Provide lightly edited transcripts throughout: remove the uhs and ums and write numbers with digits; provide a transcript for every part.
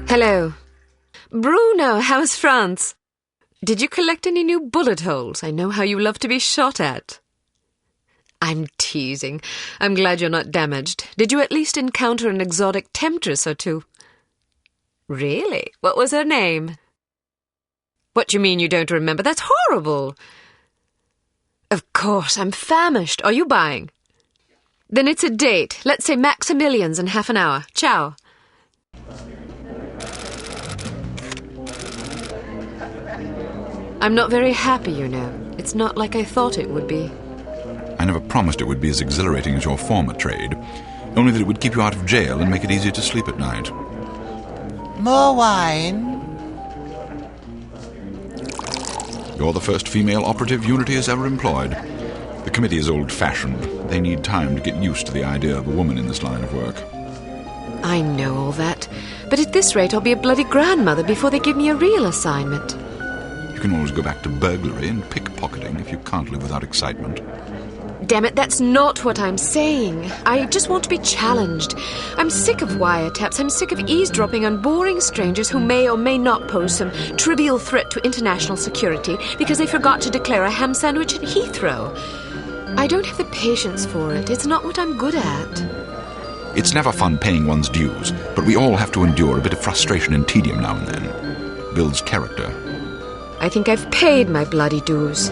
Hello. Bruno, how's France? Did you collect any new bullet holes? I know how you love to be shot at. I'm teasing. I'm glad you're not damaged. Did you at least encounter an exotic temptress or two? Really? What was her name? What do you mean you don't remember? That's horrible. Of course, I'm famished. Are you buying? Then it's a date. Let's say Maximilian's in half an hour. Ciao. I'm not very happy, you know. It's not like I thought it would be. I never promised it would be as exhilarating as your former trade, only that it would keep you out of jail and make it easier to sleep at night. More wine? You're the first female operative Unity has ever employed. The committee is old-fashioned. They need time to get used to the idea of a woman in this line of work. I know all that, but at this rate I'll be a bloody grandmother before they give me a real assignment. You can always go back to burglary and pickpocketing if you can't live without excitement. Damn it, that's not what I'm saying. I just want to be challenged. I'm sick of wiretaps. I'm sick of eavesdropping on boring strangers who may or may not pose some trivial threat to international security because they forgot to declare a ham sandwich at Heathrow. I don't have the patience for it. It's not what I'm good at. It's never fun paying one's dues, but we all have to endure a bit of frustration and tedium now and then. Builds character. I think I've paid my bloody dues.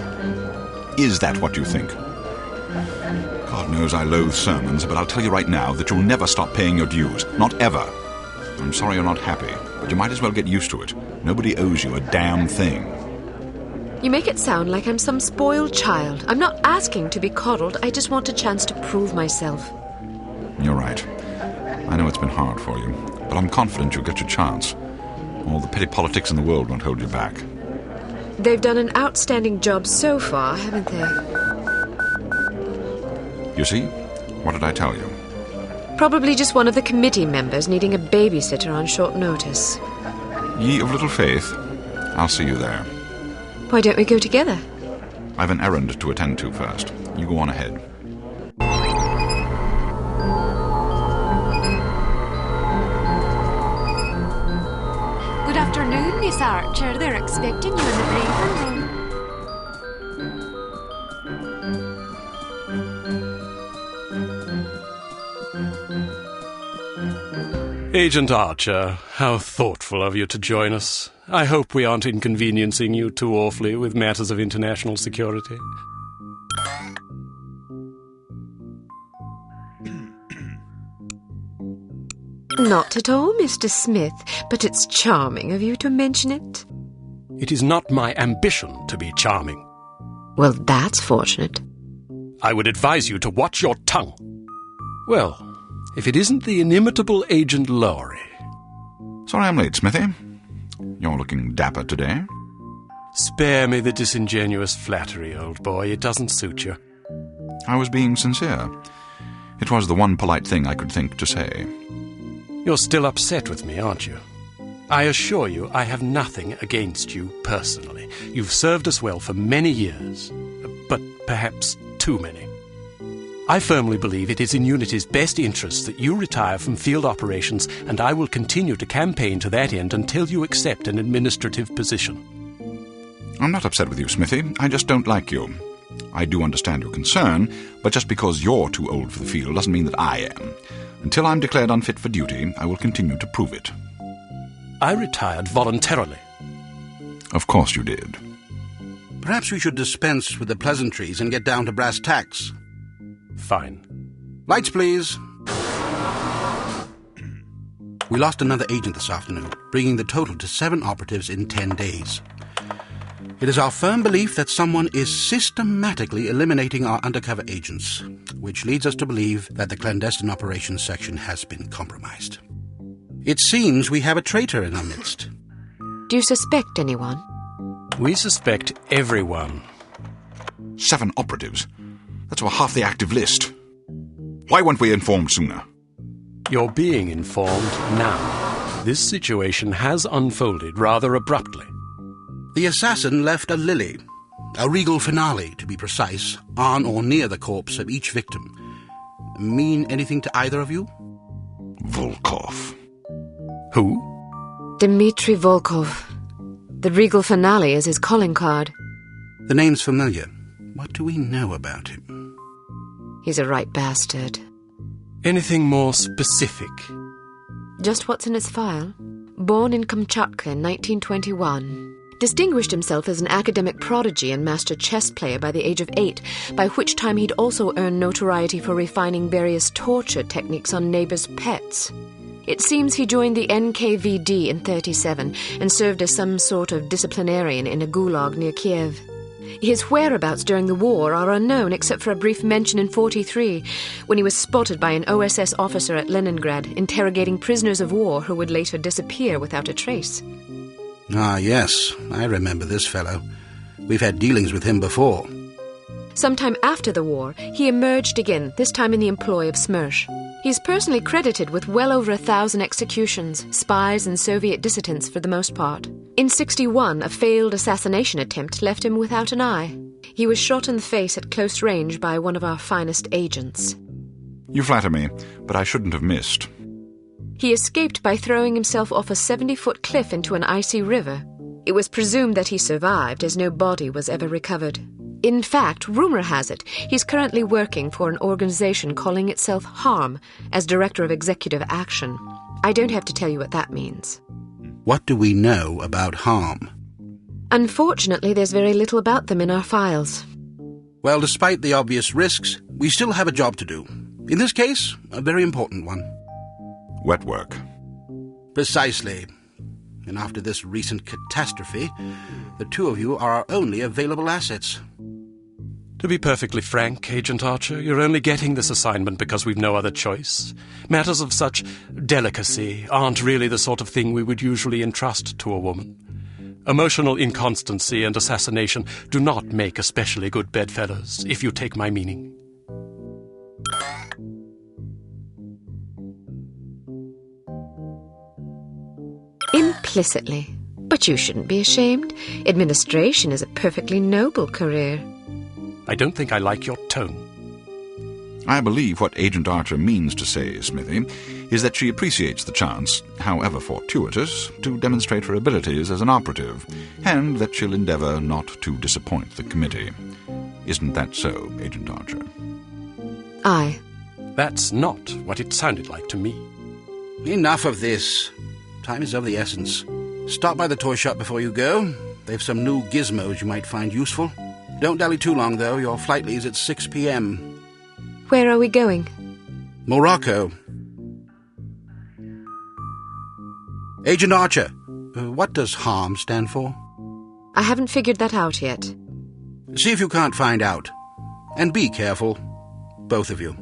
Is that what you think? God knows I loathe sermons, but I'll tell you right now that you'll never stop paying your dues. Not ever. I'm sorry you're not happy, but you might as well get used to it. Nobody owes you a damn thing. You make it sound like I'm some spoiled child. I'm not asking to be coddled. I just want a chance to prove myself. You're right. I know it's been hard for you, but I'm confident you'll get your chance. All the petty politics in the world won't hold you back. They've done an outstanding job so far, haven't they? You see? What did I tell you? Probably just one of the committee members needing a babysitter on short notice. Ye of little faith. I'll see you there. Why don't we go together? I've an errand to attend to first. You go on ahead. Good afternoon, Miss Archer. They're expecting you in the briefing room. Agent Archer, how thoughtful of you to join us. I hope we aren't inconveniencing you too awfully with matters of international security. Not at all, Mr. Smith, but it's charming of you to mention it. It is not my ambition to be charming. Well, that's fortunate. I would advise you to watch your tongue. Well, if it isn't the inimitable Agent Lowry. Sorry I'm late, Smithy. You're looking dapper today. Spare me the disingenuous flattery, old boy. It doesn't suit you. I was being sincere. It was the one polite thing I could think to say. You're still upset with me, aren't you? I assure you I have nothing against you personally. You've served us well for many years, but perhaps too many. I firmly believe it is in Unity's best interest that you retire from field operations, and I will continue to campaign to that end until you accept an administrative position. I'm not upset with you, Smithy. I just don't like you. I do understand your concern, but just because you're too old for the field doesn't mean that I am. Until I'm declared unfit for duty, I will continue to prove it. I retired voluntarily. Of course you did. Perhaps we should dispense with the pleasantries and get down to brass tacks. Fine. Lights, please. We lost another agent this afternoon, bringing the total to 7 operatives in 10 days. It is our firm belief that someone is systematically eliminating our undercover agents, which leads us to believe that the clandestine operations section has been compromised. It seems we have a traitor in our midst. Do you suspect anyone? We suspect everyone. 7 operatives? That's over half the active list. Why weren't we informed sooner? You're being informed now. This situation has unfolded rather abruptly. The assassin left a lily, a regal finale to be precise, on or near the corpse of each victim. Mean anything to either of you? Volkov. Who? Dmitri Volkov. The regal finale is his calling card. The name's familiar. What do we know about him? He's a right bastard. Anything more specific? Just what's in his file. Born in Kamchatka in 1921. Distinguished himself as an academic prodigy and master chess player by the age of 8, by which time he'd also earned notoriety for refining various torture techniques on neighbors' pets. It seems he joined the NKVD in 1937 and served as some sort of disciplinarian in a gulag near Kiev. His whereabouts during the war are unknown except for a brief mention in 1943, when he was spotted by an OSS officer at Leningrad interrogating prisoners of war who would later disappear without a trace. Ah, yes, I remember this fellow. We've had dealings with him before. Sometime after the war, he emerged again, this time in the employ of Smersh. He's personally credited with well over 1,000 executions, spies and Soviet dissidents for the most part. In 1961, a failed assassination attempt left him without an eye. He was shot in the face at close range by one of our finest agents. You flatter me, but I shouldn't have missed. He escaped by throwing himself off a 70-foot cliff into an icy river. It was presumed that he survived, as no body was ever recovered. In fact, rumor has it, he's currently working for an organization calling itself HARM as Director of Executive Action. I don't have to tell you what that means. What do we know about HARM? Unfortunately, there's very little about them in our files. Well, despite the obvious risks, we still have a job to do. In this case, a very important one. Wet work. Precisely. And after this recent catastrophe, the two of you are our only available assets. To be perfectly frank, Agent Archer, you're only getting this assignment because we've no other choice. Matters of such delicacy aren't really the sort of thing we would usually entrust to a woman. Emotional inconstancy and assassination do not make especially good bedfellows, if you take my meaning. Implicitly. But you shouldn't be ashamed. Administration is a perfectly noble career. I don't think I like your tone. I believe what Agent Archer means to say, Smithy, is that she appreciates the chance, however fortuitous, to demonstrate her abilities as an operative, and that she'll endeavour not to disappoint the committee. Isn't that so, Agent Archer? Aye. That's not what it sounded like to me. Enough of this. Time is of the essence. Stop by the toy shop before you go. They've some new gizmos you might find useful. Don't dally too long, though. Your flight leaves at 6 p.m. Where are we going? Morocco. Agent Archer, what does HARM stand for? I haven't figured that out yet. See if you can't find out. And be careful, both of you.